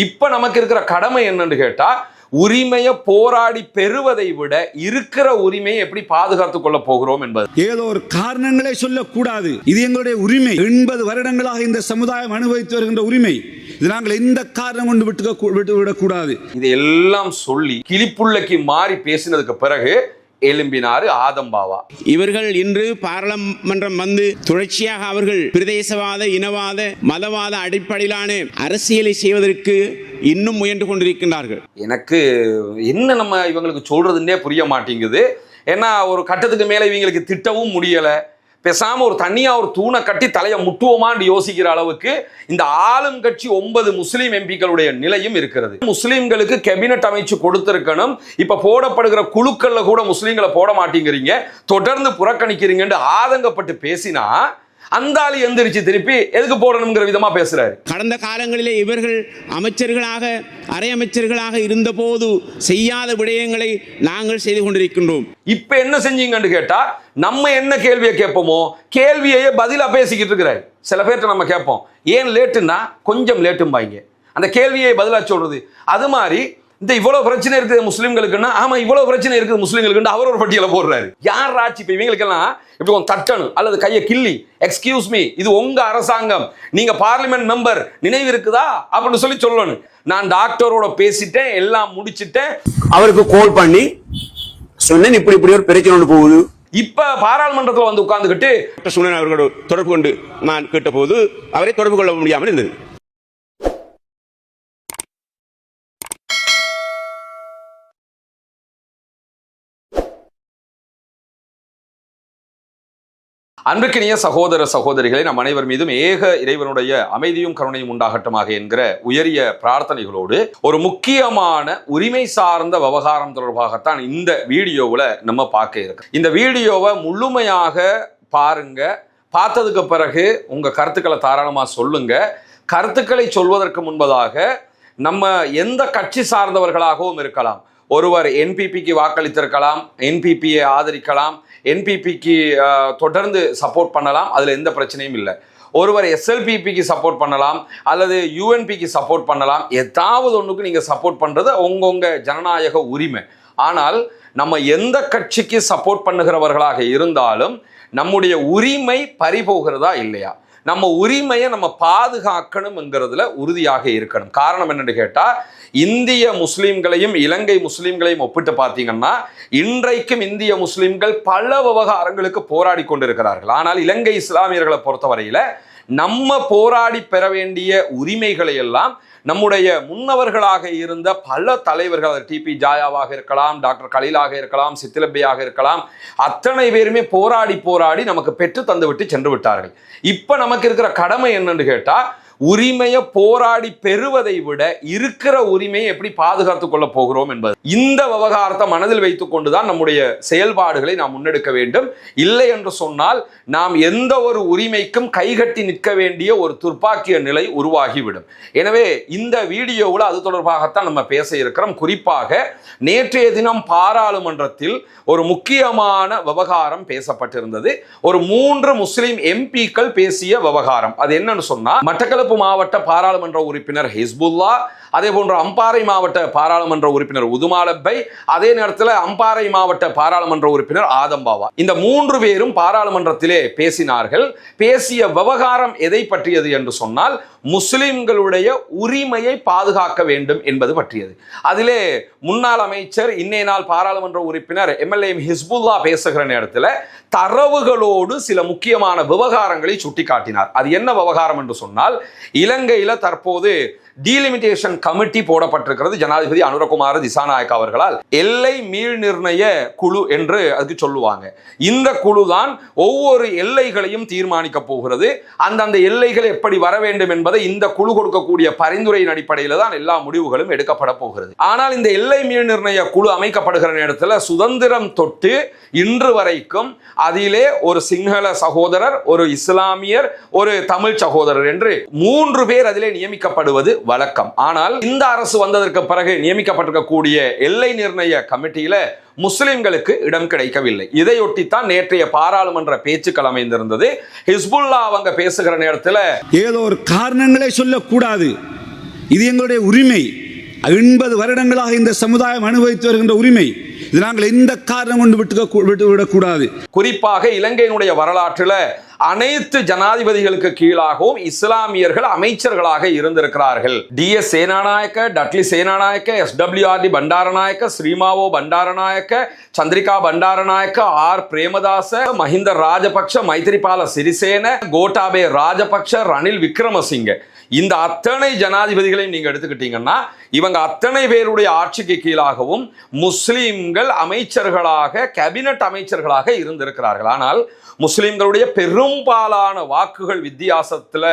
இப்ப நமக்கு இருக்கிற கடமை என்னன்னு கேட்டா, உரிமையை போராடி பெறுவதை விட இருக்கிற உரிமையை எப்படி பாதுகாத்துக் கொள்ள போகிறோம் என்பது. ஏதோ ஒரு காரணங்களை சொல்லக்கூடாது. இது எங்களுடைய உரிமை. 80 வருடங்களாக இந்த சமுதாயம் அனுபவித்து வருகின்ற உரிமை. இது நாங்கள் எந்த காரணம் கொண்டு விட்டுவிடக்கூடாது. இதையெல்லாம் சொல்லி கிளிப்புள்ளைக்கு மாறி பேசினதுக்கு பிறகு எழும்பினாரு ஆதம்பாவா. இவர்கள் இன்று பாராளுமன்றம் வந்து தொடர்ச்சியாக அவர்கள் பிரதேசவாத, இனவாத, மதவாத அடிப்படையிலான அரசியலை செய்வதற்கு இன்னும் முயன்று கொண்டிருக்கின்றார்கள். எனக்கு என்ன நம்ம இவங்களுக்கு சொல்றதுன்னே புரிய மாட்டேங்குது. ஏன்னா ஒரு கட்டத்துக்கு மேல இவங்களுக்கு திட்டவும் முடியல. பேசாம ஒரு தனியா ஒரு தூணை கட்டி தலையை முட்டுவோமான்னு யோசிக்கிற அளவுக்கு இந்த ஆளும் கட்சி 9 முஸ்லீம் எம்பிக்களுடைய நிலையும் இருக்கிறது. முஸ்லீம்களுக்கு கேபினட் அமைச்சு கொடுத்திருக்கணும். இப்ப போடப்படுகிற குழுக்கள்ல கூட முஸ்லீம்களை போட மாட்டேங்கிறீங்க, தொடர்ந்து புறக்கணிக்கிறீங்கன்னு ஆதங்கப்பட்டு பேசினா அந்த ஆளு எந்திரிச்சு திருப்பி எதுக்கு போடணுங்கிற விதமா பேசுறாரு. கடந்த காலங்களிலே இவர்கள் அமைச்சர்களாக, அரை அமைச்சர்களாக இருந்த போது செய்யாத விடயங்களை நாங்கள் செய்து கொண்டிருக்கின்றோம். இப்ப என்ன செஞ்சீங்கன்னு கேட்டா, நம்ம என்ன கேள்வியை கேட்போமோ கேள்வியையே பதிலா பேசிக்கிட்டு இருக்கிறாரு. சில பேர்ட்ட நம்ம கேட்போம், ஏன் லேட்டுன்னா கொஞ்சம் லேட்டும்பாங்க, அந்த கேள்வியை பதிலா சொல்றது. அது மாதிரி இந்த இவ்வளவு பிரச்சனை இருக்குது முஸ்லீம்களுக்குன்னா, ஆமா இவ்வளவு பிரச்சனை இருக்குது முஸ்லீம்களுக்கு அவர் ஒரு பட்டியலை போடுறாரு. யார் ஆட்சி? இப்ப இவங்களுக்கெல்லாம் இப்படி கொஞ்சம் தட்டணும் அல்லது கையை கிள்ளி, எக்ஸ்கியூஸ் மீ, இது உங்க அரசாங்கம், நீங்க பார்லிமெண்ட் மெம்பர், நினைவு இருக்குதா அப்படின்னு சொல்லி சொல்லணும். நான் டாக்டரோட பேசிட்டேன், எல்லாம் முடிச்சிட்டேன், அவருக்கு கால் பண்ணி சொன்னேன் இப்படி ஒரு பிரச்சனை ஒன்று போகுது. இப்ப பாராளுமன்றத்தில் வந்து உட்கார்ந்துகிட்டு சொன்னேன். அவர்களோட தொடர்பு கொண்டு நான் கேட்டபோது அவரை தொடர்பு கொள்ள முடியாமல் இருந்தது. அன்புக்கினிய சகோதர சகோதரிகளை, நம் அனைவர் மீதும் ஏக இறைவனுடைய அமைதியும் கருணையும் உண்டாகட்டுமாக என்கிற உயரிய பிரார்த்தனைகளோடு ஒரு முக்கியமான உரிமை சார்ந்த விவகாரம் தொடர்பாகத்தான் இந்த வீடியோவில் நம்ம பார்க்க இருக்கோம். இந்த வீடியோவை முழுமையாக பாருங்க. பார்த்ததுக்கு பிறகு உங்க கருத்துக்களை தாராளமாக சொல்லுங்க. கருத்துக்களை சொல்வதற்கு முன்பதாக நம்ம எந்த கட்சி சார்ந்தவர்களாகவும் இருக்கலாம். ஒருவர் என்பிபிக்கு வாக்களித்திருக்கலாம், என்பிபியை ஆதரிக்கலாம், என்பிபிக்கு தொடர்ந்து சப்போர்ட் பண்ணலாம், அதில் எந்த பிரச்சனையும் இல்லை. ஒருவர் எஸ்எல்பிபிக்கு சப்போர்ட் பண்ணலாம் அல்லது யூஎன்பிக்கு சப்போர்ட் பண்ணலாம். ஏதாவது ஒன்றுக்கு நீங்கள் சப்போர்ட் பண்ணுறது உங்க ஜனநாயக உரிமை. ஆனால் நம்ம எந்த கட்சிக்கு சப்போர்ட் பண்ணுகிறவர்களாக இருந்தாலும் நம்முடைய உரிமை பறிபோகிறதா இல்லையா, நம்ம உரிமையை நம்ம பாதுகாக்கணும்ங்கிறதுல உறுதியாக இருக்கணும். காரணம் என்னன்னு கேட்டால், இந்திய முஸ்லீம்களையும் இலங்கை முஸ்லீம்களையும் ஒப்பிட்டு பார்த்தீங்கன்னா இன்றைக்கும் இந்திய முஸ்லீம்கள் பல விவகாரங்களுக்கு போராடி கொண்டிருக்கிறார்கள். ஆனால் இலங்கை இஸ்லாமியர்களை பொறுத்தவரையில் நம்ம போராடி பெற வேண்டிய உரிமைகளை எல்லாம் நம்முடைய முன்னவர்களாக இருந்த பல தலைவர்கள், டிபி ஜாயாவாக இருக்கலாம், டாக்டர் கலீலாக இருக்கலாம், சித்திலப்பையாக இருக்கலாம், அத்தனை பேருமே போராடி நமக்கு பெற்று தந்து விட்டு சென்று விட்டார்கள். இப்ப நமக்கு இருக்கிற கடமை என்னன்னு கேட்டா, உரிமையை போராடி பெறுவதை விட இருக்கிற உரிமையை எப்படி பாதுகாத்துக் கொள்ள போகிறோம் என்பது. இந்த விவகாரத்தை மனதில் வைத்துக் கொண்டுதான் நம்முடைய செயல்பாடுகளை நாம் முன்னெடுக்க வேண்டும். இல்லை என்று சொன்னால் நாம் எந்த ஒரு உரிமைக்கும் கைகட்டி நிற்க வேண்டிய ஒரு துர்ப்பாக்கிய நிலை உருவாகிவிடும். எனவே இந்த வீடியோவில் அது தொடர்பாகத்தான் நம்ம பேச இருக்கிறோம். குறிப்பாக நேற்றைய தினம் பாராளுமன்றத்தில் ஒரு முக்கியமான விவகாரம் பேசப்பட்டிருந்தது. ஒரு 3 முஸ்லிம் எம்பிக்கள் பேசிய விவகாரம். அது என்னன்னு சொன்னா, மட்டக்களப்பு மாவட்ட பாராளுமன்ற உறுப்பினர் ஹிஸ்புல்லா, அதே போன்ற அம்பாறை மாவட்ட பாராளுமன்ற உறுப்பினர் உதுமாலப்பை, அதே நேரத்தில் அம்பாறை மாவட்ட பாராளுமன்ற உறுப்பினர் ஆதம்பாவா, இந்த 3 பேரும் பாராளுமன்றத்திலே பேசினார்கள். பேசிய விவகாரம் எதை பற்றியது என்று சொன்னால், முஸ்லிம்களுடைய உரிமையை பாதுகாக்க வேண்டும் என்பது பற்றியது. அதிலே முன்னாள் அமைச்சர், இன்னே நாள் பாராளுமன்ற உறுப்பினர் எம்எல்ஏ ஹிஸ்புல்லா பேசுகிற நேரத்தில் தரவுகளோடு சில முக்கியமான விவகாரங்களை சுட்டிக்காட்டினார். அது என்ன விவகாரம் என்று சொன்னால், இலங்கையில தற்போது டீலிமிட்டேஷன் கமிட்டி போடப்பட்டிருக்கிறது ஜனாதிபதி அனுரகுமார திசாநாயக்க அவர்களால். எல்லை மீள் நிர்ணய குழு என்று அதுக்கு சொல்லுவாங்க. இந்த குழு தான் ஒவ்வொரு எல்லைகளையும் தீர்மானிக்க போகிறது. அந்தந்த எல்லைகள் எப்படி வர வேண்டும் என்பதை இந்த குழு கொடுக்கக்கூடிய பரிந்துரையின் அடிப்படையில் தான் எல்லா முடிவுகளும் எடுக்கப்பட போகிறது. ஆனால் இந்த எல்லை மீள் நிர்ணய குழு அமைக்கப்படுகிற நேரத்தில் சுதந்திரம் தொட்டு இன்று வரைக்கும் அதிலே ஒரு சிங்கள சகோதரர், ஒரு இஸ்லாமியர், ஒரு தமிழ் சகோதரர் என்று 3 பேர் அதிலே நியமிக்கப்படுவது வழக்கம். ஆனால் இந்த அரசு வந்ததற்கு பிறகு நியமிக்கப்பட்டிருக்கக்கூடிய எல்லை நிர்ணய கமிட்டியில முஸ்லிம்களுக்கு இடம் கிடைக்கவில்லை. இதையொட்டித்தான் நேற்றைய பாராளுமன்ற பேச்சுக்கள் அமைந்திருந்தது. ஹிஸ்புல்லா அவங்க பேசுகிற நேரத்தில் ஏதோ ஒரு காரணங்களை சொல்லக்கூடாது. இது எங்களுடைய உரிமை. 80 வருடங்களாக இந்த சமுதாயம் அனுபவித்து வருகின்ற உரிமை. இது நாங்கள் எந்த காரணம் கொண்டு விட்டுவிடக்கூடாது. குறிப்பாக இலங்கையினுடைய வரலாற்றில் அனைத்து ஜனாதிபதிகளுக்கு கீழாகவும் இஸ்லாமியர்கள் அமைச்சர்களாக இருந்திருக்கிறார்கள். DS Senanayake, டட்லி Senanayake, SWRD Bandaranaike, Sirimavo Bandaranaike, Chandrika Bandaranaike, R Premadasa, Mahinda Rajapaksa, Maithripala Sirisena, Gotabaya Rajapaksa, Ranil Wickremesinghe, இந்த அத்தனை ஜனாதிபதிகளையும் நீங்க எடுத்துக்கிட்டீங்கன்னா இவங்க அத்தனை பேருடைய ஆட்சிக்கு கீழாகவும் முஸ்லிம்கள் அமைச்சர்களாக, கேபினட் அமைச்சர்களாக இருந்திருக்கிறார்கள். ஆனால் முஸ்லிம்களுடைய பெரும்பாலான வாக்குகள் வித்தியாசத்தில்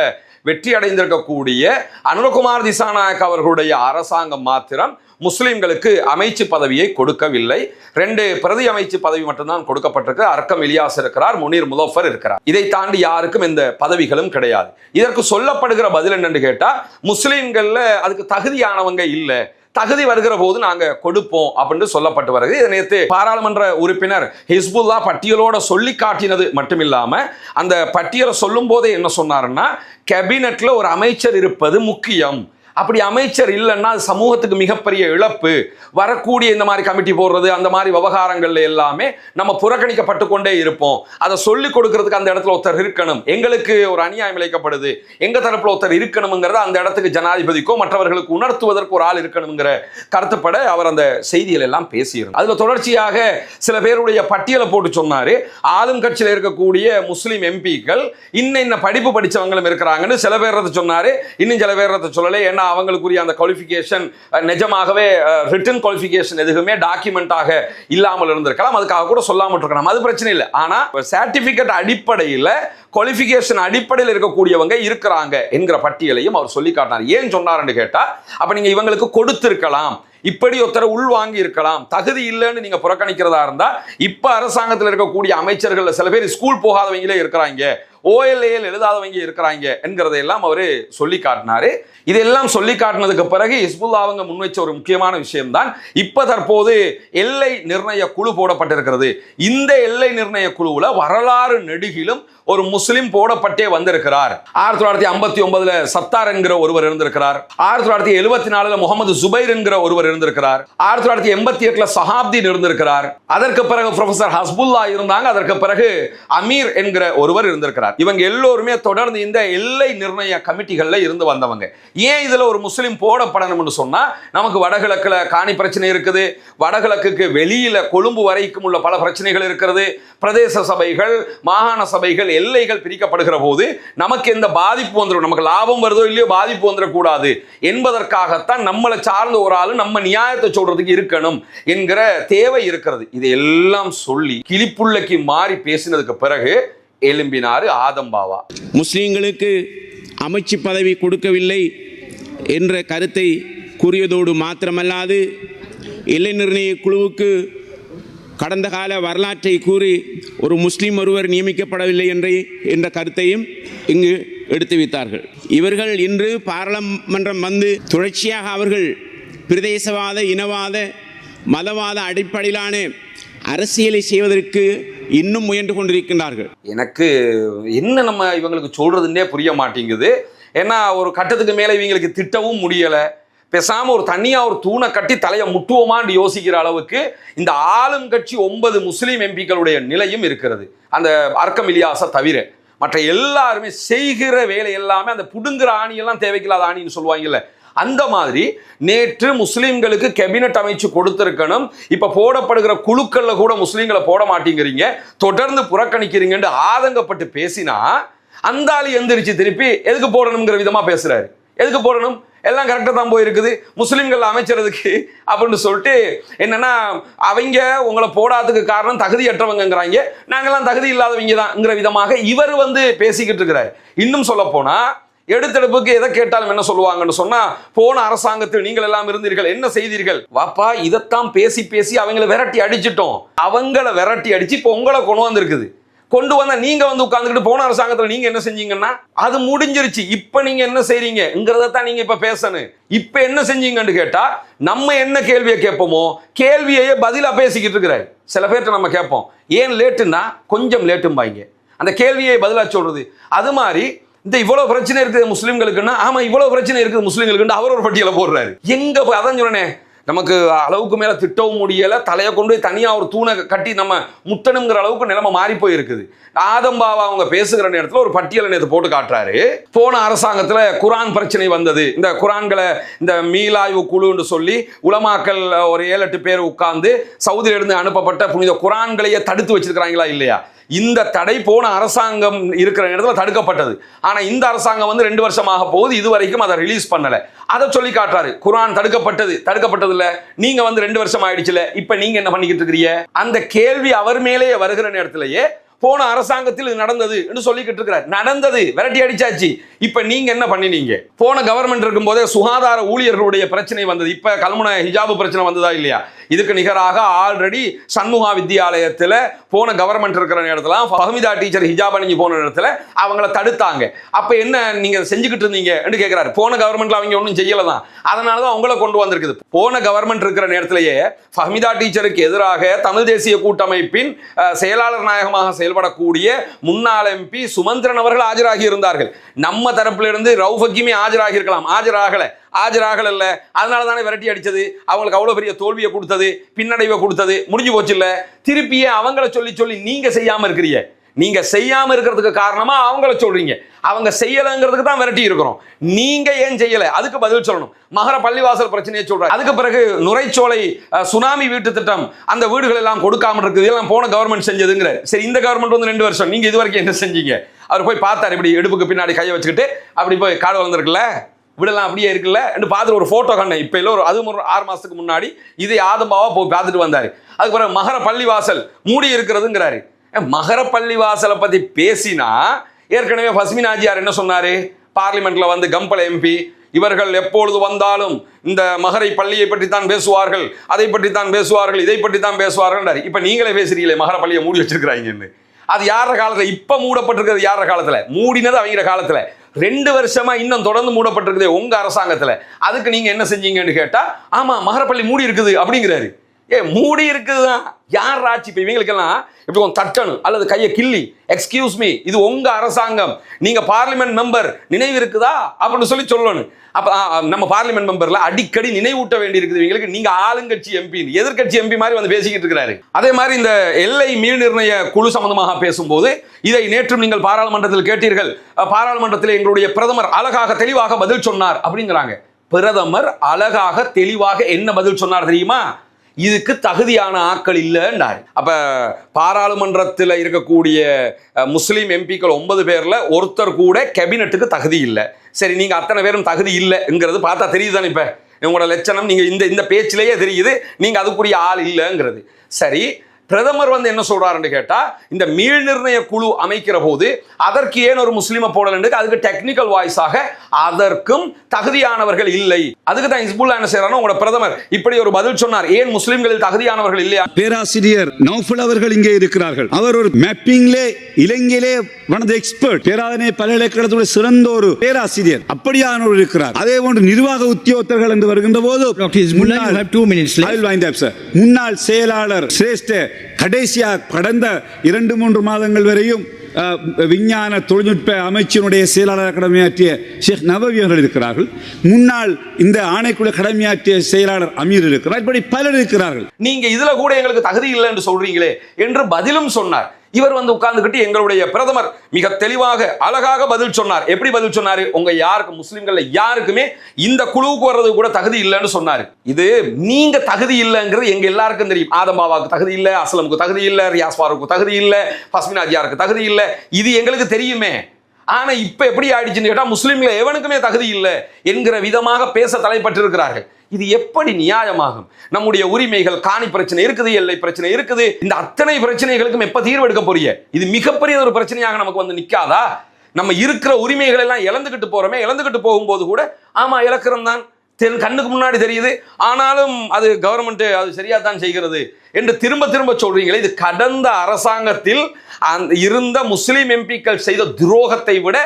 வெற்றி அடைந்திருக்கக்கூடிய அனுரகுமார் திசாநாயக் அவர்களுடைய அரசாங்கம் மாத்திரம் முஸ்லிம்களுக்கு அமைச்சு பதவியை கொடுக்கவில்லை. 2 பிரதி அமைச்சு பதவி மட்டும்தான் கொடுக்கப்பட்டிருக்கு. அர்க்கம் இலியாஸ் இருக்கிறார், முனீர் முலஃபர் இருக்கிறார். இதை தாண்டி யாருக்கும் எந்த பதவிகளும் கிடையாது. இதற்கு சொல்லப்படுகிற பதில் என்னன்னு கேட்டா, முஸ்லிம்கள்ல அதுக்கு தகுதியானவங்க இல்லை, தகுதி வருகிற போது நாங்க கொடுப்போம் அப்படின்னு சொல்லப்பட்டு வருகிறது. இதை நேற்று பாராளுமன்ற உறுப்பினர் ஹிஸ்புல்லா பட்டியலோட சொல்லி காட்டினது மட்டுமில்லாம அந்த பட்டியலை சொல்லும் போதே என்ன சொன்னாருன்னா, கேபினெட்ல ஒரு அமைச்சர் இருப்பது முக்கியம், அப்படி அமைச்சர் இல்லைன்னா அது சமூகத்துக்கு மிகப்பெரிய இழப்பு, வரக்கூடிய இந்த மாதிரி கமிட்டி போடுறது அந்த மாதிரி விவகாரங்கள்ல எல்லாமே நம்ம புறக்கணிக்கப்பட்டு கொண்டே இருப்போம், அதை சொல்லிக் கொடுக்கறதுக்கு அந்த இடத்துல ஒருத்தர் இருக்கணும், எங்களுக்கு ஒரு அநியாயம் இழைக்கப்படுது, எங்க தரப்புல ஒருத்தர் இருக்கணுங்கிறத அந்த இடத்துக்கு ஜனாதிபதிக்கோ மற்றவர்களுக்கு உணர்த்துவதற்கு ஒரு ஆள் இருக்கணுங்கிற கருத்துப்பட அவர் அந்த செய்திகள் எல்லாம் பேசியிருந்தார். அதுல தொடர்ச்சியாக சில பேருடைய பட்டியலை போட்டு சொன்னாரு. ஆளும் கட்சியில் இருக்கக்கூடிய முஸ்லிம் எம்பிக்கள் இன்ன படிப்பு படிச்சவங்களும் இருக்கிறாங்கன்னு சில பேர் சொன்னாரு. இன்னும் சில பேர் சொல்லலை. ஏன்னா அவங்களுக்குரிய அந்த குவாலிஃபிகேஷன் நிஜமாகவே ரிட்டன் குவாலிஃபிகேஷன் எதுவுமே டாக்குமெண்டாக இல்லாமல் இருந்திருக்கலாம், அதுக்காக கூட சொல்லாமல் இருக்கலாம், அது பிரச்சனை இல்லை. ஆனா சர்டிபிகேட் அடிப்படையில் குவாலிஃபிகேஷன் அடிப்படையில் இருக்கக்கூடியவங்க இருக்கிறாங்க என்கிற பட்டியலையும் அவர் சொல்லி காட்டினார். ஏன் சொன்னார்னு கேட்டா, அப்ப நீங்க இவங்களுக்கு கொடுத்திருக்கலாம், இப்படி ஒருத்தரை உள்வாங்கி இருக்கலாம், தகுதி இல்லைன்னு நீங்க புறக்கணிக்கிறதா இருந்தா இப்ப அரசாங்கத்தில் இருக்கக்கூடிய அமைச்சர்கள் சில பேர் ஸ்கூல் போகாதவங்களே இருக்கிறாங்க, OLAL எழுதாதவங்க இருக்கிறாங்க என்கிறதையெல்லாம் அவரு சொல்லி காட்டினாரு. இதெல்லாம் சொல்லி காட்டினதுக்கு பிறகு ஹிஸ்புல்லா அவங்க முன்வைச்ச ஒரு முக்கியமான விஷயம் தான், இப்ப தற்போது எல்லை நிர்ணய குழு போடப்பட்டிருக்கிறது. இந்த எல்லை நிர்ணய குழுவுல வரலாறு நெடுகிலும் ஒரு முஸ்லிம் போடப்பட்டே வந்திருக்கிறார். 1959 சத்தார் என்கிற ஒருவர் இருந்திருக்கிறார். 1974 முகமது ஜுபைர் என்கிற ஒருவர் இருந்திருக்கிறார். 1988 சஹாப்தீன் இருந்திருக்கிறார். அதற்கு பிறகு ப்ரொஃபசர் ஹஸ்புல்லா இருந்தாங்க. அதற்கு பிறகு அமீர் என்கிற ஒருவர் இருந்திருக்கிறார். இவங்க எல்லோருமே தொடர்ந்து இந்த எல்லை நிர்ணய கமிட்டிகள்ல இருந்து வந்தவங்க. ஏன் இதுல ஒரு முஸ்லிம் போடப்படணும்னு சொன்னா, நமக்கு வடகிழக்குல காணி பிரச்சனை இருக்குது, வடகிழக்குக்கு வெளியில கொழும்பு வரைக்கும் உள்ள பல பிரச்சனைகள் இருக்கிறது, பிரதேச சபைகள், மாகாண சபைகள், எல்லைகள் பிரிக்கப்படுகிற போது நமக்கு எந்த பாதிப்பு வந்துடும், நமக்கு லாபம் வருதோ இல்லையோ பாதிப்பு வந்துடக்கூடாது என்பதற்காகத்தான் நம்மளை சார்ந்த ஒரு ஆளு நம்ம நியாயத்தை சொல்றதுக்கு இருக்கணும் என்கிற தேவை இருக்கிறது. இதையெல்லாம் சொல்லி கிளிப்புள்ளைக்கு மாறி பேசினதுக்கு பிறகு எழும்பினாரு ஆதம்பாவா. முஸ்லிம்களுக்கு அமைச்சு பதவி கொடுக்கவில்லை என்ற கருத்தை கூறியதோடு மாத்திரமல்லாது, எல்லை நிர்ணய குழுவுக்கு கடந்த கால வரலாற்றை கூறி ஒரு முஸ்லீம் ஒருவர் நியமிக்கப்படவில்லை என்ற கருத்தையும் இங்கு எடுத்து வைத்தார்கள். இவர்கள் இன்று பாராளுமன்றம் வந்து தொடர்ச்சியாக அவர்கள் பிரதேசவாத, இனவாத, மதவாத அடிப்படையிலான அரசியலை செய்வதற்கு இன்னும் முயன்று கொண்டிருக்கின்றார்கள். எனக்கு என்ன நம்ம இவங்களுக்கு சொல்றதுன்னே புரிய மாட்டேங்குது. ஏன்னா ஒரு கட்டத்துக்கு மேலே இவங்களுக்கு திட்டவும் முடியலை, பேசாம ஒரு தனியா ஒரு தூணை கட்டி தலையை முட்டுவோமான்னு யோசிக்கிற அளவுக்கு இந்த ஆளும் கட்சி 9 முஸ்லீம் எம்பிக்களுடைய நிலையும் இருக்கிறது. அந்த அர்க்கம் இலியாஸை தவிர மற்ற எல்லாருமே செய்கிற வேலை எல்லாமே அந்த புடுங்குற ஆணியெல்லாம் தேவைக்கில்லாத ஆணின்னு சொல்லுவாங்கல்ல, அந்த மாதிரி நேற்று முஸ்லிம்களுக்கு கேபினட் அமைச்சு கொடுத்திருக்கணும். இப்ப போடப்படுகிற குழுக்கள்ல கூட முஸ்லிம்களை போட மாட்டேங்கிறீங்க, தொடர்ந்து புறக்கணிக்கிறீங்கன்னு ஆதங்கப்பட்டு பேசினா அந்த ஆளு எந்திரிச்சு திருப்பி எதுக்கு போடணுங்கிற விதமா பேசுறாரு. எதுக்கு போடணும், எல்லாம் கரெக்டாக தான் போயிருக்குது, முஸ்லிம்கள் அமைச்சறதுக்கு அப்படின்னு சொல்லிட்டு என்னன்னா, அவங்க உங்களை போடாததுக்கு காரணம் தகுதியற்றவங்கிறாங்க, நாங்கெல்லாம் தகுதி இல்லாதவங்க தான்ங்கிற விதமாக இவர் பேசிக்கிட்டு இருக்கிறார். இன்னும் சொல்ல போனா எடுத்தெடுப்புக்கு எதை கேட்டாலும் என்ன சொல்லுவாங்கன்னு சொன்னா, போன அரசாங்கத்தில் நீங்கள் எல்லாம் இருந்தீர்கள், என்ன செய்தீர்கள், வாப்பா இதைத்தான் பேசி பேசி அவங்களை விரட்டி அடிச்சிட்டோம், அவங்கள விரட்டி அடிச்சு இப்போ உங்களை கொண்டு வந்திருக்குது. கொண்டு வந்தா நீங்க உட்கார்ந்துக்கிட்டு போன அரசாங்கத்தில் நீங்க என்ன செஞ்சீங்கன்னா அது முடிஞ்சிருச்சு, இப்ப நீங்க என்ன செய்றீங்கிறத தான் நீங்க இப்ப பேசணும். இப்ப என்ன செஞ்சீங்கன்னு கேட்டா நம்ம என்ன கேள்வியை கேட்போமோ கேள்வியையே பதிலா பேசிக்கிட்டு இருக்கிறாரு. சில பேர்ட்ட நம்ம கேட்போம் ஏன் லேட்டுன்னா கொஞ்சம் லேட்டும்பாங்க, அந்த கேள்வியை பதிலா சொல்றது. அது மாதிரி இந்த இவ்வளவு பிரச்சனை இருக்குது முஸ்லிம்களுக்குன்னா, ஆமா இவ்வளவு பிரச்சனை இருக்குது முஸ்லிம்களுக்கு அவர் ஒரு பட்டியலை போடுறாரு. எங்க அதான் சொன்னேன், நமக்கு அளவுக்கு மேல திட்டவும் முடியல, தலையை கொண்டு தனியா ஒரு தூணை கட்டி நம்ம முத்தணுங்கிற அளவுக்கு நிலைமை மாறி போய் இருக்குது. ஆதம் பாவா அவங்க பேசுகிற நேரத்தில் ஒரு பட்டியலை நேற்று போட்டு காட்டுறாரு. போன அரசாங்கத்தில் குரான் பிரச்சனை வந்தது, இந்த குரான்களை இந்த மீளாய்வு குழுன்னு சொல்லி உலமாக்கள் ஒரு 7-8 பேர் உட்கார்ந்து சவுதியிலிருந்து அனுப்பப்பட்ட புனித குரான்களையே தடுத்து வச்சிருக்கிறாங்களா இல்லையா? இந்த தடை போன அரசாங்கம் இருக்கிற இடத்துல தடுக்கப்பட்டது. ஆனா இந்த அரசாங்கம் வந்து 2 வருஷமாக போகுது, இதுவரைக்கும் அதை ரிலீஸ் பண்ணல. அதை சொல்லி காட்டுறாரு, குரான் தடுக்கப்பட்டது இல்ல, நீங்க வந்து 2 வருஷம் ஆயிடுச்சுல, இப்ப நீங்க என்ன பண்ணிக்கிட்டு இருக்கிறீங்க? அந்த கேள்வி அவர் மேலேயே வருகிற நேரத்திலேயே போன அரசாங்கத்தில் இது நடந்தது என்று சொல்லிக்கிட்டு இருக்கிறார். நடந்தது, விரட்டி அடிச்சாச்சு. இப்ப நீங்க என்ன பண்ணினீங்க? போன கவர்மெண்ட் இருக்கும் போதே சுகாதார ஊழியர்களுடைய பிரச்சனை வந்தது. இப்ப கல்முனை ஹிஜாபு பிரச்சனை வந்ததா இல்லையா? இதுக்கு நிகராக ஆல்ரெடி சண்முகா வித்தியாலயத்தில் போன கவர்மெண்ட் இருக்கிற நேரத்துல ஃபஹ்மிதா டீச்சர் ஹிஜாப் அணிஞ்சு போன நேரத்துல அவங்கள தடுத்தாங்க. அப்ப என்ன நீங்க செஞ்சுக்கிட்டு இருந்தீங்க என்று கேட்கிறாரு. போன கவர்மெண்ட்ல அவங்க ஒன்றும் செய்யலதான், அதனாலதான் உங்களை கொண்டு வந்திருக்குது. போன கவர்மெண்ட் இருக்கிற நேரத்திலேயே ஃபஹ்மிதா டீச்சருக்கு எதிராக தமிழ் தேசிய கூட்டமைப்பின் செயலாளர் நாயகமாக செயல்படக்கூடிய முன்னாள் எம்பி சுமந்திரன் அவர்கள் ஆஜராகி இருந்தார்கள். நம்ம தரப்பிலிருந்து ரவுஃப் ஹக்கீமே ஆஜராகி இருக்கலாம், ஆஜராகல இல்ல, அதனால தானே விரட்டி அடிச்சது, அவங்களுக்கு அவ்வளவு பெரிய தோல்வியை கொடுத்தது, பின்னடைவை கொடுத்தது, முடிஞ்சு போச்சு இல்ல. திருப்பியே அவங்கள சொல்லி நீங்க செய்யாம இருக்கிறீங்க. நீங்க செய்யாம இருக்கிறதுக்கு காரணமா அவங்கள சொல்றீங்க, அவங்க செய்யலங்கிறதுக்கு தான் விரட்டி இருக்கிறோம். நீங்க ஏன் செய்யல அதுக்கு பதில் சொல்லணும். மகர பள்ளிவாசல் பிரச்சனையை சொல்ற, அதுக்கு பிறகு நுரைச்சோலை சுனாமி வீட்டு திட்டம், அந்த வீடுகள் எல்லாம் கொடுக்காம இருக்குது, எல்லாம் போன கவர்மெண்ட் செஞ்சதுங்கிற. சரி, இந்த கவர்மெண்ட் வந்து 2 வருஷம், நீங்க இது வரைக்கும் என்ன செஞ்சீங்க? அவர் போய் பார்த்தாரு, இப்படி இடுப்புக்கு பின்னாடி கையை வச்சுக்கிட்டு அப்படி போய் காடு வளர்ந்துருக்குல்ல, விடலாம் அப்படியே இருக்குல்ல என்று பார்த்துட்டு ஒரு போட்டோ கண்ணேன். இப்ப இல்லை, ஒரு 6 மாசத்துக்கு முன்னாடி இதை ஆதம்பாவா போய் பார்த்துட்டு வந்தாரு. அதுக்கு பிறகு மகர பள்ளிவாசல் மூடி இருக்கிறதுங்கிறாரு. மகர பள்ளிவாசலை பத்தி பேசினா ஏற்கனவே பஸ்மின் ஆஜியார் என்ன சொன்னாரு? பார்லிமெண்ட்ல வந்து கம்பள எம்பி, இவர்கள் எப்பொழுது வந்தாலும் இந்த மகரை பள்ளியை பற்றி தான் பேசுவார்கள், அதை பற்றி தான் பேசுவார்கள், இதை பற்றி தான் பேசுவார்கள். இப்ப நீங்களே பேசுறீங்களே மகர பள்ளியை மூடி வச்சிருக்கிறாங்கன்னு. அது யார காலத்துல? இப்ப மூடப்பட்டிருக்கிறது யார காலத்துல? மூடினது அவங்க காலத்துல. 2 வருஷமா இன்னும் தொடர்ந்து மூடப்பட்டிருக்குது உங்க அரசாங்கத்துல. அதுக்கு நீங்க என்ன செஞ்சீங்கன்னு கேட்டா, ஆமா மகரப்பள்ளி மூடி இருக்குது அப்படிங்கிறாரு. மூடி இருக்குதுதான், யார் ஆட்சி? இப்ப இவங்களுக்கெல்லாம் இப்படி கொஞ்சம் தட்டணும் அல்லது கையை கிள்ளி, எக்ஸ்கியூஸ் மீ, இது உங்க அரசாங்கம், நீங்க பார்லிமெண்ட் மெம்பர், நினைவு இருக்குதா அப்படின்னு சொல்லணும். அப்ப நம்ம பார்லிமெண்ட் மெம்பர்ல அடிக்கடி நினைவூட்ட வேண்டி இருக்குது இவங்களுக்கு. நீங்க ஆளுங்கட்சி எம்பி, எதிர்கட்சி எம்பி மாதிரி வந்து பேசிக்கிட்டு இருக்கிறாரு. அதே மாதிரி இந்த எல்லை மீள் நிர்ணய குழு சம்பந்தமாக பேசும்போது, இதை நேற்றும் நீங்கள் பாராளுமன்றத்தில் கேட்டீர்கள். பாராளுமன்றத்தில் எங்களுடைய பிரதமர் அழகாக தெளிவாக பதில் சொன்னார் அப்படிங்கிறாங்க. பிரதமர் அழகாக தெளிவாக என்ன பதில் சொன்னார் தெரியுமா? இதுக்கு தகுதியான ஆட்கள் இல்லைன்னாரு. அப்ப பாராளுமன்றத்தில் இருக்கக்கூடிய முஸ்லீம் எம்பிக்கள் 9 பேர்ல ஒருத்தர் கூட கேபினட்டுக்கு தகுதி இல்லை. சரி, நீங்க அத்தனை பேரும் தகுதி இல்லைங்கிறது பார்த்தா தெரியுதுதானே? இப்ப உங்களோட லட்சணம் நீங்க இந்த பேச்சிலேயே தெரியுது, நீங்க அதுக்குரிய ஆள் இல்லைங்கிறது. சரி, பிரதமர் வந்து என்ன சொல்றாருன்னு கேட்டா, இந்த மீள் நிர்ணய குழு அமைக்கிற போது அதற்கு ஏன் ஒரு முஸ்லிமை போடல, அதுக்கு டெக்னிக்கல் வாய்ஸாக அதற்கும் தகுதியானவர்கள் இல்லை. அதுக்கு தான் ஹிஸ்புல்லா என்ன செய்யறாங்க, உங்களோட பிரதமர் இப்படி ஒரு பதில் சொன்னார், ஏன் முஸ்லிம்களில் தகுதியானவர்கள் இல்லையா? பேராசிரியர் நௌஃபல் அவர்கள் இங்கே இருக்கிறார்கள். அவர் ஒரு மேப்பிங்லே இலங்கையிலே ஒன் ஆஃப் தி எக்ஸ்பர்ட், பேராதனை பல்கலைக்கழகத்துடைய சிறந்த ஒரு பேராசிரியர், அப்படியானவர் இருக்கிறார். அதே போன்று நிர்வாக உத்தியோகத்தர்கள் என்று வருகின்ற போது முன்னாள் செயலாளர் சிரேஷ்ட கடைசியா கடந்த 2-3 மாதங்கள் வரையும் விஞ்ஞான தொழில்நுட்ப அமைச்சினுடைய செயலாளர் கடமையாற்றிய ஷேக் நவவி அவர்கள் இருக்கிறார்கள். முன்னாள் இந்த ஆணைக்குழு கடமையாற்றிய செயலாளர் அமீர் இருக்கிறார். இப்படி பலர் இருக்கிறார்கள். நீங்க இதுல கூட எங்களுக்கு தகுதி இல்லை என்று சொல்றீங்களே என்று பதிலும் சொன்னார். இவர் வந்து உட்கார்ந்துகிட்டு எங்களுடைய பிரதமர் மிக தெளிவாக அழகாக பதில் சொன்னார். எப்படி பதில் சொன்னாரு? உங்க யாருக்கு முஸ்லிம்கள் யாருக்குமே இந்த குழுவுக்கு வர்றது கூட தகுதி இல்லைன்னு சொன்னாரு. இது நீங்க தகுதி இல்லைங்கிறது எங்க எல்லாருக்கும் தெரியும். ஆதம்பாவாவுக்கு தகுதி இல்லை, அஸ்லமுக்கு தகுதி இல்லை, ரியாஸ் ஃபாரூக்கு தகுதி இல்லை, பஸ்மின் ஆஜியாருக்கு தகுதி இல்லை, இது எங்களுக்கு தெரியுமே. ஆனா இப்ப எப்படி ஆயிடுச்சுன்னு கேட்டா, முஸ்லிம்களை எவனுக்குமே தகுதி இல்லை என்கிற விதமாக பேச தலைப்பட்டிருக்கிறார்கள். இது எப்படி நியாயமாகும்? நம்முடைய உரிமைகள், காணி பிரச்சனை இருக்குது, எல்லை பிரச்சனை இருக்குது, இந்த அத்தனை பிரச்சனைகளுக்கும் எப்ப தீர்வு எடுக்க போறீங்க? இது மிகப்பெரிய ஒரு பிரச்சனையாக நமக்கு வந்து நிக்காதா? நம்ம இருக்கிற உரிமைகள் எல்லாம் இழந்துகிட்டு போறோமே, இழந்துகிட்டு போகும்போது கூட ஆமா இழக்கிறோம் தான், கண்ணுக்கு முன்னாடி தெரியுது, ஆனாலும் அது கவர்மெண்ட் அது சரியா தான் செய்கிறது என்று திரும்ப திரும்ப சொல்றீங்களே. இது கடந்த அரசாங்கத்தில் இருந்த முஸ்லிம் எம்பிக்கள் செய்த துரோகத்தை விட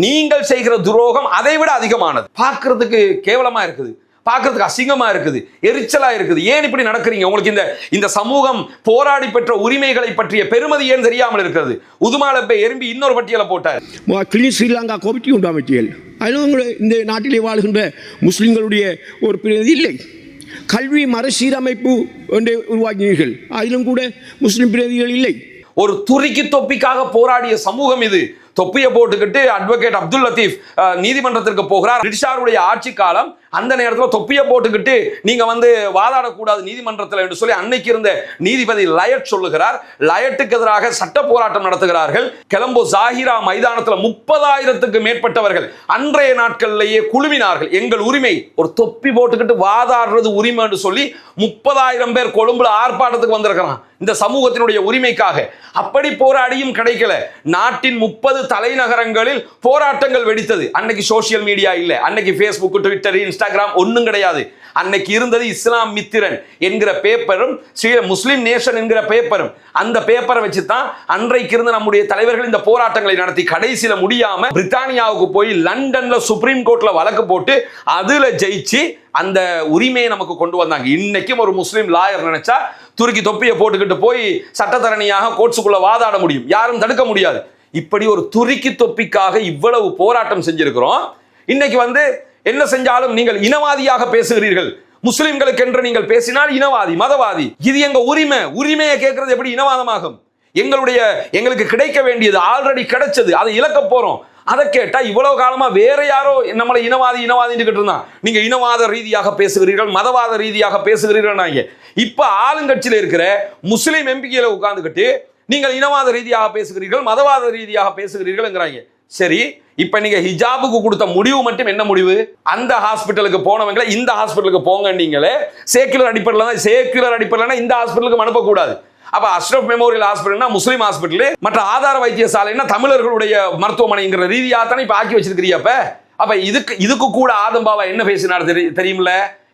நீங்கள் செய்கிற துரோகம் அதை விட அதிகமானது. பார்க்கறதுக்கு கேவலமா இருக்குது, பார்க்கறதுக்கு அசிங்கமா இருக்குது, எரிச்சலா இருக்குது. ஏன் இப்படி நடக்கிறீங்க? உங்களுக்கு இந்த சமூகம் போராடி பெற்ற உரிமைகளை பற்றிய பெருமதி ஏன் தெரியாமல் இருக்கிறது? உதுமாலப்பை எறும்பி இன்னொரு பட்டியலை போட்டார். கிளீன் ஸ்ரீலங்கா கமிட்டி உண்டு அமைச்சியல். அதில் இந்த நாட்டிலே வாழ்கின்ற முஸ்லிம்களுடைய ஒரு பிரதிநிதி இல்லை. கல்வி மறுசீரமைப்பு என்று உருவாக்கினீர்கள், அதிலும் கூட முஸ்லிம் பிரதிநிதிகள் இல்லை. ஒரு துருக்கி தொப்பிக்காக போராடிய சமூகம் இது. தொப்பியை போட்டுக்கிட்டு அட்வொகேட் அப்துல் லத்தீப் நீதிமன்றத்திற்கு போகிறார். பிரிட்டிஷாருடைய ஆட்சி காலம், அந்த நேரத்தில் தொப்பியை போட்டுக்கிட்டு நீங்க வாதாடக்கூடாது நீதிமன்றத்தில் என்று சொல்லி அன்னைக்கு இருந்த நீதிபதி லயட் சொல்லுகிறார். லயட்டுக்கு எதிராக சட்ட போராட்டம் நடத்துகிறார்கள். கொலம்போ ஜாகிரா மைதானத்தில் 30,000க்கு மேற்பட்டவர்கள் அன்றைய நாட்களிலேயே குழுவினார்கள். எங்கள் உரிமை, ஒரு தொப்பி போட்டுக்கிட்டு வாதாடுறது உரிமை என்று சொல்லி 30,000 பேர் கொழும்புல ஆர்ப்பாட்டத்துக்கு வந்திருக்கிறான் இந்த சமூகத்தினுடைய உரிமைக்காக. அப்படி போராடியும் கிடைக்கல. நாட்டின் 30 தலைநகரங்களில் போராட்டங்கள் வெடித்தது. அன்னைக்கு சோசியல் மீடியா இல்ல, அன்னைக்கு Facebook, ட்விட்டர், இன்ஸ்டாகிராம் ஒன்றும் கிடையாது. அன்னைக்கு இருந்தது இஸ்லாம் மித்திரன் என்கிற பேப்பரும் முஸ்லிம் நேஷன் என்கிற பேப்பரும். அந்த பேப்பரை வச்சு தான் அன்றைக்கு இருந்த நம்முடைய தலைவர்கள் இந்த போராட்டங்களை நடத்தி கடைசியில முடியாம பிரித்தானியாவுக்கு போய் லண்டன்ல சுப்ரீம் கோர்ட்ல வழக்கு போட்டு அதுல ஜெயிச்சு அந்த உரிமையை நமக்கு கொண்டு வந்தாங்க. இன்னைக்கும் ஒரு முஸ்லிம் லாயர் நினைச்சா துருக்கி தொப்பியை போட்டுக்கிட்டு போய் சட்டத்தரணியாக கோர்ட்ஸுக்குள்ள வாதாட முடியும், யாரும் தடுக்க முடியாது. இப்படி ஒரு துருக்கி தொப்பிக்காக இவ்வளவு போராட்டம் செஞ்சிருக்கிறோம். இன்னைக்கு என்ன செஞ்சாலும் நீங்கள் இனவாதியாக பேசுகிறீர்கள். முஸ்லிம்களுக்கு என்று நீங்கள் பேசினால் இனவாதி, மதவாதி. இது எங்க உரிமை. உரிமையை கேட்கறது எப்படி இனவாதமாகும்? எங்களுக்கு கிடைக்க வேண்டியது ஆல்ரெடி கிடைச்சது, அதை இழக்க போறோம். அதை கேட்டா இவ்வளவு காலமா வேற யாரோ நம்மளை இனவாதி இருந்தான். நீங்க இனவாத ரீதியாக பேசுகிறீர்கள், மதவாத ரீதியாக பேசுகிறீர்கள். இப்ப ஆளுங்கட்சியில் இருக்கிற முஸ்லிம் எம்பிக்களை உட்கார்ந்துக்கிட்டு நீங்கள் இனவாத ரீதியாக பேசுகிறீர்கள், மதவாத ரீதியாக பேசுகிறீர்கள். சரி, இப்ப நீங்க ஹிஜாபுக்கு கொடுத்த முடிவு மட்டும் என்ன முடிவு? அந்த ஹாஸ்பிட்டலுக்கு போனவங்களை இந்த ஹாஸ்பிட்டலுக்கு போங்க. நீங்களே சேக்குலர் அடிப்படையில் இந்த ஹாஸ்பிட்டலுக்கு அனுப்பக்கூடாது. அப்ப அஷ்ரப் மெமோரியல் ஹாஸ்பிட்டல்னா முஸ்லீம் ஹாஸ்பிட்டல், மற்ற ஆதார வைத்தியசாலைன்னா தமிழர்களுடைய மருத்துவமனைங்கிற ரீதியாக தானே இப்ப ஆக்கி வச்சிருக்கிறீங்க. அப்ப இதுக்கு கூட ஆதம்பாவா என்ன பேசினார் தெரியுமில்ல?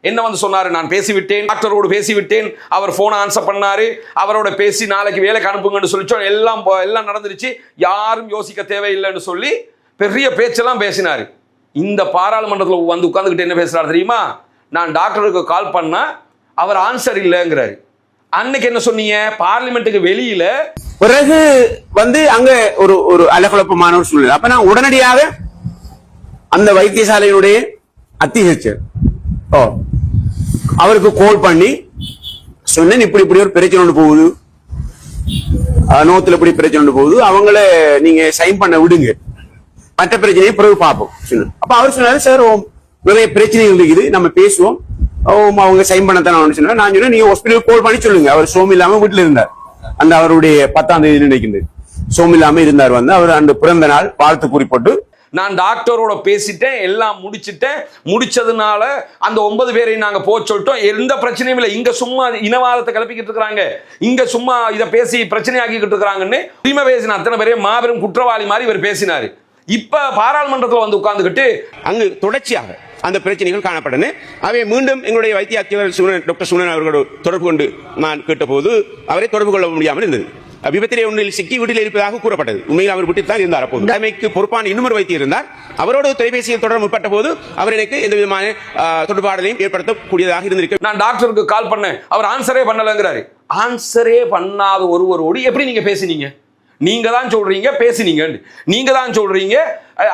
என்ன சொன்னாரு? நான் பேசிவிட்டேன், டாக்டரோடு பேசிவிட்டேன், அவர் போனை ஆன்சர் பண்ணாரு, அவரோட பேசி நாளைக்கு வேலைக்கு அனுப்புங்கன்னு சொல்லிச்சோம். எல்லாம் நடந்துருச்சு, யாரும் யோசிக்க தேவையில்லைன்னு சொல்லி பெரிய பேச்செல்லாம் பேசினாரு. இந்த பாராளுமன்றத்தில் உட்கார்ந்துக்கிட்டு என்ன பேசுறாரு தெரியுமா? நான் டாக்டருக்கு கால் பண்ணா அவர் ஆன்சர் இல்லைங்கிறாரு. அன்னைக்கு என்ன சொன்னீங்க? பார்லிமெண்ட்டுக்கு வெளியில பிறகு அங்க ஒரு அலகுழப்பமான ஒரு சூழ்நிலை. அப்ப நான் உடனடியாக அந்த வைத்தியசாலையினுடைய அத்தியட்சர் அவருக்கு கால் பண்ணி சொன்னேன், இப்படி ஒரு பிரச்சனை ஒன்று போகுது, நோத்துல இப்படி பிரச்சனை ஒன்று போகுது, அவங்கள நீங்க சைன் பண்ண விடுங்க, மற்ற பிரச்சனையை பிறகு பார்ப்போம். அப்ப அவர் சொன்னாரு, சார் நிறைய பிரச்சனைகள் இருக்குது, நம்ம பேசுவோம், அவங்க சைன் பண்ணத்தான சொன்னா. நான் சொன்னேன், நீங்க ஹாஸ்பிட்டல் கால் பண்ணி சொல்லுங்க. அவர் சோம் இல்லாம வீட்டுல இருந்தார். அந்த அவருடைய 10ஆம் தேதி நினைக்கின்றது சோம் இல்லாம இருந்தார். அவர் அந்த பிறந்த நாள் வாழ்த்து குறிப்பிட்டு நான் டாக்டரோட பேசிட்டேன், எல்லாம் முடிச்சதுனால அந்த 9 பேரையும் நாங்க போக சொல்லிட்டோம். எந்த பிரச்சனையும் இல்லை. இங்க சும்மா இனவாதத்தை கிளப்பிக்கிட்டு இருக்கிறாங்க, இங்க சும்மா இதை பேசி பிரச்சனை ஆக்கிக்கிட்டு இருக்கிறாங்கன்னு உரிமை பேசின அத்தனை பேரையும் மாபெரும் குற்றவாளி மாதிரி இவர் பேசினாரு. இப்ப பாராளுமன்றத்தில் உட்கார்ந்துகிட்டு அங்கு தொடர்ச்சியாக அந்த பிரச்சனைகள் காணப்பட்டன. அவை மீண்டும் எங்களுடைய வைத்திய டாக்டர் சுனன் அவர்களோடு தொடர்பு கொண்டு நான் கேட்டபோது அவரை தொடர்பு கொள்ள முடியாமல் இருந்தது. விபத்திலே ஒன்றில் சிக்கி வீட்டில் இருப்பதாக கூறப்பட்டது. உண்மையில் அவர் வீட்டில் தான் இருந்தார். அப்போது தலைமைக்கு பொறுப்பான இன்னொரு வைத்தியர் இருந்தார். அவரோடு தொலைபேசியில் தொடர முற்பட்ட போது அவர் எனக்கு எந்த விதமான தொடர்பாடலையும் ஏற்படுத்தக்கூடியதாக இருந்திருக்கு. நான் டாக்டருக்கு கால் பண்ணேன், அவர் ஆன்சரே பண்ணலங்கிறாரு. ஆன்சரே பண்ணாத ஒருவரோடு எப்படி நீங்க பேசினீங்க? நீங்க தான் சொல்றீங்க பேசினீங்க, நீங்க தான் சொல்றீங்க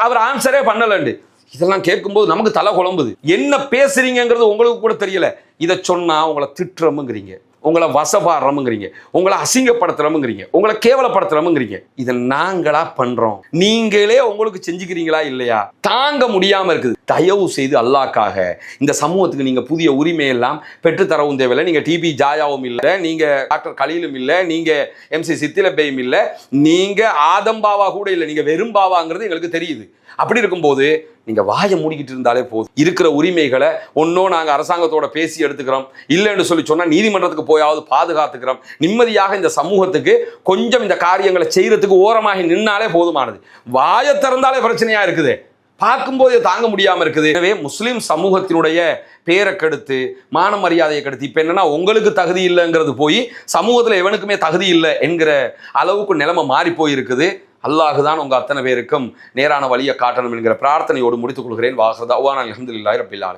அவர் ஆன்சரே பண்ணலண்டு. இதெல்லாம் கேட்கும்போது நமக்கு தலை குழம்புது. என்ன பேசுறீங்கிறது உங்களுக்கு கூட தெரியல. இதை சொன்னா உங்களை திட்டுறமுங்கிறீங்க, உங்களை வசப்பாடுறமுங்கிறீங்க, உங்களை அசிங்கப்படுத்துறமுங்கிறீங்க, உங்களை கேவலப்படுத்துறமுங்கிறீங்க. இதை நாங்களா பண்றோம், நீங்களே உங்களுக்கு செஞ்சுக்கிறீங்களா இல்லையா? தாங்க முடியாம இருக்குது. தயவு செய்து அல்லாஹ்க்காக இந்த சமூகத்துக்கு நீங்க புதிய உரிமையெல்லாம் பெற்றுத்தரவும் தேவையில்லை. நீங்க டிபி ஜாயாவும் இல்லை, நீங்க டாக்டர் கலீலும் இல்லை, நீங்க MC சித்திலப்பையும் இல்லை, நீங்க ஆதம்பாவா கூட இல்லை, நீங்க வெறும்பாவாங்கிறது எங்களுக்கு தெரியுது. அப்படி இருக்கும்போது நீங்க வாயை மூடிக்கிட்டு இருந்தாலே போதும். இருக்கிற உரிமைகளை ஒன்னோ நாங்க அரசாங்கத்தோட பேசி எடுத்துக்கிறோம், இல்லைன்னு சொல்லி சொன்னா நீதிமன்றத்துக்கு போயாவது பாதுகாத்துக்கிறோம். நிம்மதியாக இந்த சமூகத்துக்கு கொஞ்சம் இந்த காரியங்களை செய்யறதுக்கு ஓரமாகி நின்னாலே போதுமானது. வாயை திறந்தாலே பிரச்சனையா இருக்குது, பார்க்கும்போது தாங்க முடியாம இருக்குது. எனவே முஸ்லிம் சமூகத்தினுடைய பேரை கெடுத்து மான மரியாதையை கெடுத்து இப்ப என்னன்னா உங்களுக்கு தகுதி இல்லைங்கிறது போய் சமூகத்துல எவனுக்குமே தகுதி இல்லை என்கிற அளவுக்கு நிலைமை மாறி போயிருக்குது. அல்லாஹுதான் உங்க அத்தனை பேருக்கும் நேரான வழியை காட்டணும் என்கிற பிரார்த்தனையோடு முடித்துக் கொள்கிறேன். வாஹிர் தஅவானா அல்ஹம்துலில்லாஹி ரப்பில் ஆலமீன்.